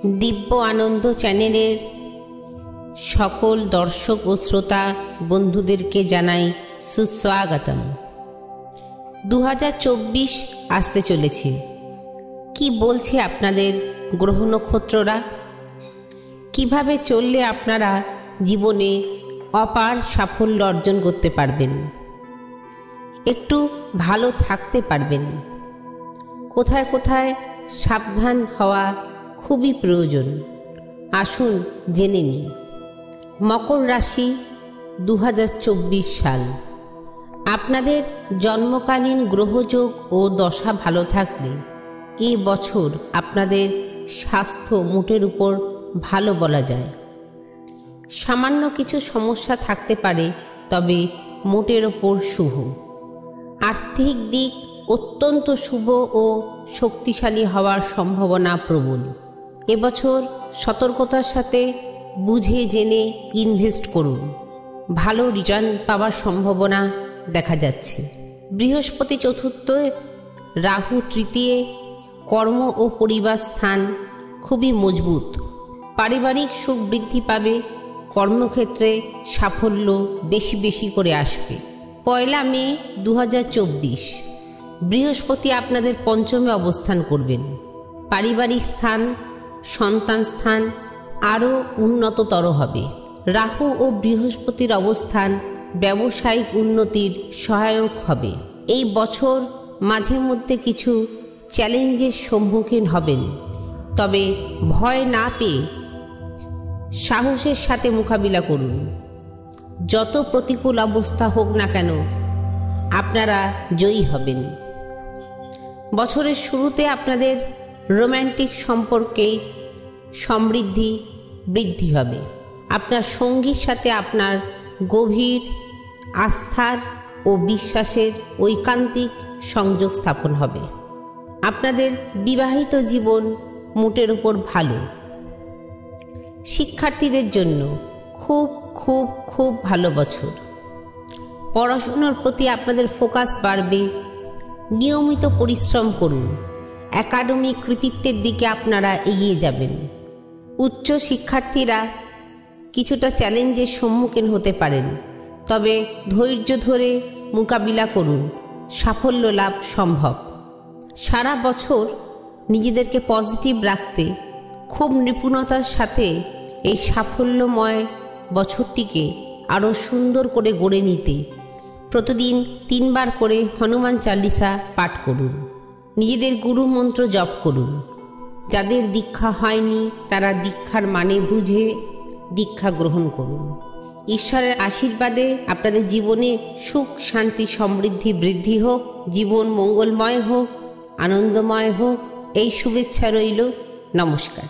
দিব্য আনন্দ চ্যানেলের সকল দর্শক ও শ্রোতা বন্ধুদেরকে জানাই সুস্বাগতম। 2024 আসতে চলেছে। কি বলছে আপনাদের গ্রহ নক্ষত্ররা? কিভাবে চললে আপনারা জীবনে অপার সাফল্য অর্জন করতে পারবেন, একটু ভালো থাকতে পারবেন? কোথায় কোথায় সাবধান হওয়া খুবই প্রয়োজন, আসুন জেনে নিই। মকর রাশি 2024 সাল। আপনাদের জন্মকালীন গ্রহযোগ ও দশা ভালো থাকলে এ বছর আপনাদের স্বাস্থ্য মোটের উপর ভালো বলা যায়। সামান্য কিছু সমস্যা থাকতে পারে, তবে মোটের ওপর শুভ। আর্থিক দিক অত্যন্ত শুভ ও শক্তিশালী হওয়ার সম্ভাবনা প্রবল। এবছর সতর্কতার সাথে বুঝে জেনে ইনভেস্ট করুন, ভালো রিটার্ন পাওয়ার সম্ভাবনা দেখা যাচ্ছে। বৃহস্পতি চতুর্থে, রাহু তৃতীয়, কর্ম ও পরিবার স্থান খুবই মজবুত। পারিবারিক সুখ বৃদ্ধি পাবে, কর্মক্ষেত্রে সাফল্য বেশি বেশি করে আসবে। 1 মে 2024 বৃহস্পতি আপনাদের পঞ্চমে অবস্থান করবেন। পারিবারিক স্থান, সন্তান স্থান আরও উন্নততর হবে। রাহু ও বৃহস্পতির অবস্থান ব্যবসায়িক উন্নতির সহায়ক হবে। এই বছর মাঝে মধ্যে কিছু চ্যালেঞ্জের সম্মুখীন হবেন, তবে ভয় না পেয়ে সাহসের সাথে মোকাবিলা করুন। যত প্রতিকূল অবস্থা হোক না কেন, আপনারা জয়ী হবেন। বছরের শুরুতে আপনাদের রোম্যান্টিক সম্পর্কে সমৃদ্ধি বৃদ্ধি হবে। আপনার সঙ্গীর সাথে আপনার গভীর আস্থার ও বিশ্বাসের ঐকান্তিক সংযোগ স্থাপন হবে। আপনাদের বিবাহিত জীবন মোটের উপর ভালো। শিক্ষার্থীদের জন্য খুব খুব খুব ভালো বছর। পড়াশোনার প্রতি আপনাদের ফোকাস বাড়বে। নিয়মিত পরিশ্রম করুন, একাডেমিক কৃতিত্বের দিকে আপনারা এগিয়ে যাবেন। উচ্চ শিক্ষার্থীরা কিছুটা চ্যালেঞ্জের সম্মুখীন হতে পারেন, তবে ধৈর্য ধরে মোকাবিলা করুন, সাফল্য লাভ সম্ভব। সারা বছর নিজেদেরকে পজিটিভ রাখতে খুব নিপুণতার সাথে এই সাফল্যময় বছরটিকে আরও সুন্দর করে গড়ে নিতে প্রতিদিন 3 বার করে হনুমান চালিসা পাঠ করুন। নিজেদের গুরু মন্ত্র জপ করুন। যাদের দীক্ষা হয়নি তারা দীক্ষার মানে বুঝে দীক্ষা গ্রহণ করুন। ঈশ্বরের আশীর্বাদে আপনাদের জীবনে সুখ, শান্তি, সমৃদ্ধি বৃদ্ধি হোক, জীবন মঙ্গলময় হোক, আনন্দময় হোক, এই শুভেচ্ছা রইল। নমস্কার।